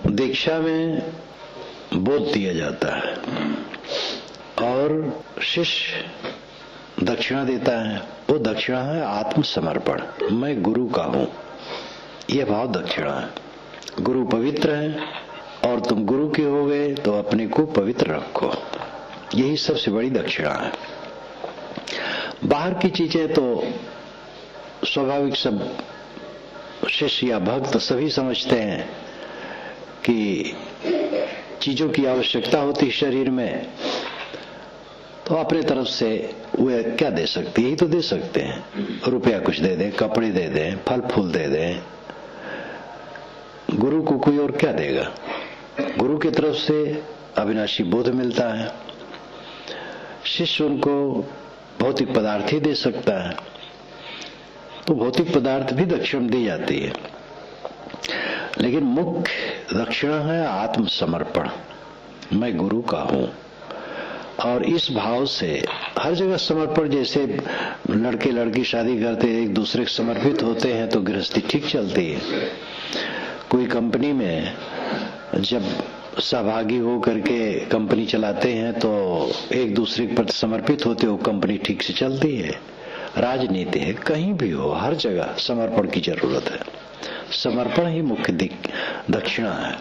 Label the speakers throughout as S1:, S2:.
S1: दीक्षा में बोध दिया जाता है और शिष्य दक्षिणा देता है। वो दक्षिणा है आत्मसमर्पण। मैं गुरु का हूं, यह भाव दक्षिणा है। गुरु पवित्र है और तुम गुरु के हो गए तो अपने को पवित्र रखो। यही सबसे बड़ी दक्षिणा है। बाहर की चीजें तो स्वाभाविक सब शिष्य या भक्त सभी समझते हैं कि चीजों की आवश्यकता होती शरीर में, तो अपने तरफ से वे क्या दे सकते, यही तो दे सकते हैं। रुपया कुछ दे दें, कपड़े दे दें, फल फूल दे दें। गुरु को कोई और क्या देगा? गुरु की तरफ से अविनाशी बोध मिलता है। शिष्य उनको भौतिक पदार्थ ही दे सकता है, तो भौतिक पदार्थ भी दक्षिणा दी जाती है। लेकिन मुख्य दक्षिणा है आत्मसमर्पण। मैं गुरु का हूं और इस भाव से हर जगह समर्पण। जैसे लड़के लड़की शादी करते एक दूसरे को समर्पित होते हैं तो गृहस्थी ठीक चलती है। कोई कंपनी में जब सहभागी हो करके कंपनी चलाते हैं तो एक दूसरे के प्रति समर्पित होते हो, कंपनी ठीक से चलती है। राजनीति है, कहीं भी हो, हर जगह समर्पण की जरूरत है। समर्पण ही मुख्य दक्षिणा है।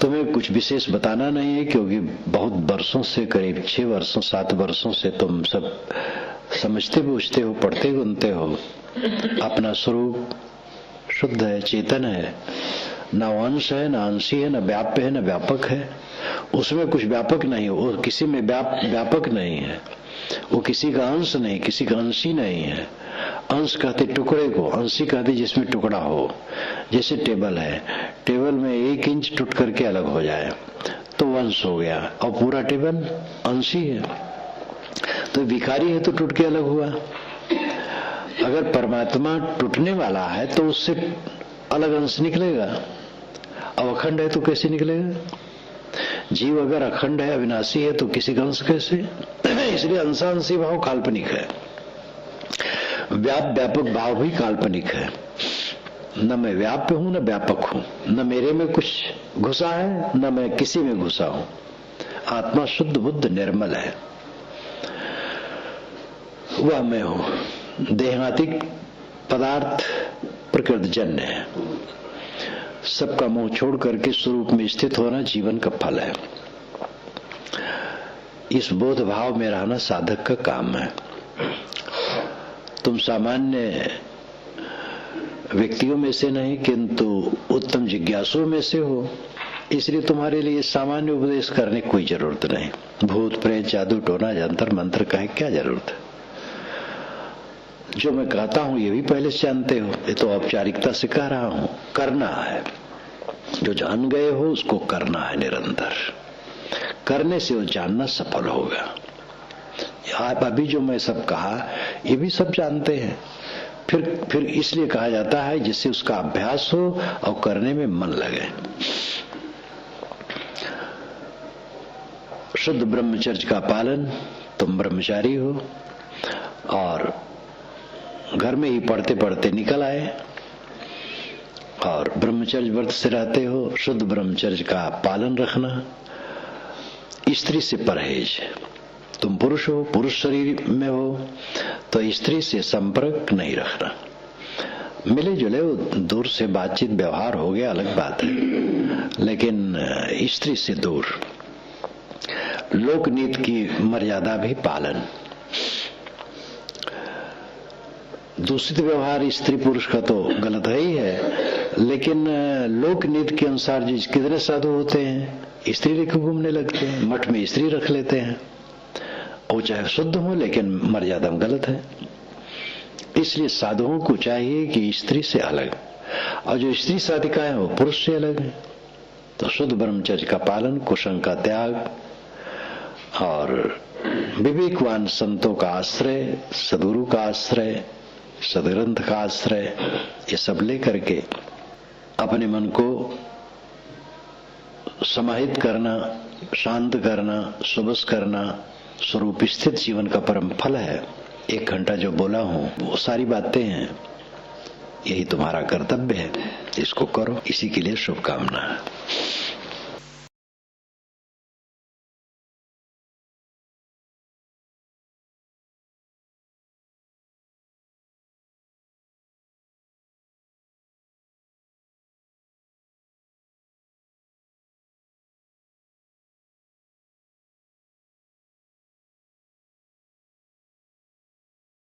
S1: तुम्हें कुछ विशेष बताना नहीं है क्योंकि बहुत वर्षों से, करीब 6 वर्षों 7 वर्षों से तुम सब समझते बूझते हो, पढ़ते गुनते हो। अपना स्वरूप शुद्ध है, चेतन है, न अंश है, न अंशी है, न व्याप्य है, न व्यापक है। उसमें कुछ व्यापक नहीं हो, वो किसी में व्यापक नहीं है। वो किसी का अंश नहीं, किसी का अंशी नहीं है। अंश कहते टुकड़े को, अंशी कहते जिसमें टुकड़ा हो। जैसे टेबल है, टेबल में 1 इंच टूट करके अलग हो जाए तो अंश हो गया, और पूरा टेबल अंशी है। तो विकारी है तो टूट के अलग हुआ। अगर परमात्मा टूटने वाला है तो उससे अलग अंश निकलेगा, अब अखंड है तो कैसे निकलेगा? जीव अगर अखंड है, अविनाशी है, तो किसी का अंश कैसे? इसलिए अंशांशी भाव काल्पनिक है। व्यापक भाव भी काल्पनिक है। न मैं व्याप्य हूं, न व्यापक हूं, न मेरे में कुछ घुसा है, न मैं किसी में घुसा हूं। आत्मा शुद्ध बुद्ध निर्मल है, वह मैं हूं। देहातिक पदार्थ प्रकृतिजन्य है। सबका मोह छोड़ करके स्वरूप में स्थित होना जीवन का फल है। इस बोध भाव में रहना साधक का काम है। तुम सामान्य व्यक्तियों में से नहीं किंतु उत्तम जिज्ञासुओं में से हो, इसलिए तुम्हारे लिए सामान्य उपदेश करने की कोई जरूरत नहीं। भूत प्रेत जादू टोना जंतर मंत्र का क्या जरूरत है? जो मैं कहता हूं ये भी पहले से जानते हो, ये तो औपचारिकता से कह रहा हूं। करना है, जो जान गए हो उसको करना है निरंतर। करने से वो जानना सफल होगा। आप अभी जो मैं सब कहा ये भी सब जानते हैं, फिर इसलिए कहा जाता है जिससे उसका अभ्यास हो और करने में मन लगे। शुद्ध ब्रह्मचर्य का पालन, तुम ब्रह्मचारी हो और घर में ही पढ़ते पढ़ते निकल आए और ब्रह्मचर्य व्रत से रहते हो। शुद्ध ब्रह्मचर्य का पालन रखना। स्त्री से परहेज। तुम पुरुष हो, पुरुष शरीर में हो तो स्त्री से संपर्क नहीं रखना। मिले जुले दूर से बातचीत व्यवहार हो गया अलग बात है, लेकिन स्त्री से दूर। लोकनीति की मर्यादा भी पालन। दूषित व्यवहार स्त्री पुरुष का तो गलत है ही है, लेकिन लोक नीति के अनुसार जिस कितने साधु होते हैं स्त्री लेकर घूमने लगते हैं, मठ में स्त्री रख लेते हैं। वो चाहे शुद्ध हो लेकिन मर्यादा में गलत है। इसलिए साधुओं को चाहिए कि स्त्री से अलग, और जो स्त्री साधिकाएं हो पुरुष से अलग है। तो शुद्ध ब्रह्मचर्य का पालन, कुसंग का त्याग और विवेकवान संतों का आश्रय, सदगुरु का आश्रय, सदग्रंथ का आश्रय, ये सब लेकर के अपने मन को समाहित करना, शांत करना, सुबस करना स्वरूप स्थित जीवन का परम फल है। 1 घंटा जो बोला हूं वो सारी बातें हैं। यही तुम्हारा कर्तव्य है, इसको करो। इसी के लिए शुभकामना।